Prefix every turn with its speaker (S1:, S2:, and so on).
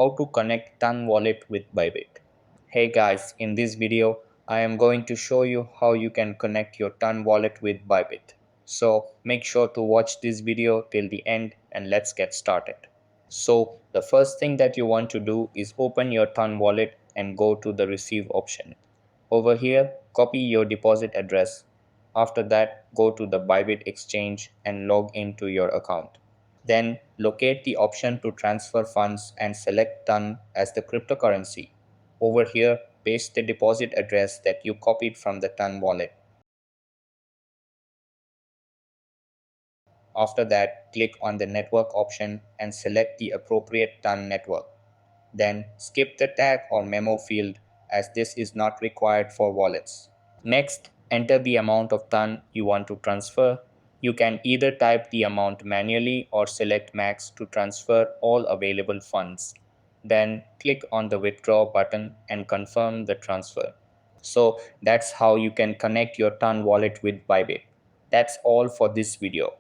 S1: how to connect Ton wallet with Bybit. Hey guys, in this video, I am going to show you how you can connect your Ton wallet with Bybit. So make sure to watch this video till the end and let's get started. So the first thing that you want to do is open your Ton wallet and go to the receive option. Over here, copy your deposit address. After that, go to the Bybit exchange and log into your account. Then locate the option to transfer funds and select Ton as the cryptocurrency. Over here, paste the deposit address that you copied from the Ton wallet. After that, click on the network option and select the appropriate Ton network. Then skip the tag or memo field as this is not required for wallets. Next, enter the amount of Ton you want to transfer. You can either type the amount manually or select max to transfer all available funds. Then click on the withdraw button and confirm the transfer. So that's how you can connect your Ton wallet with Bybit. That's all for this video.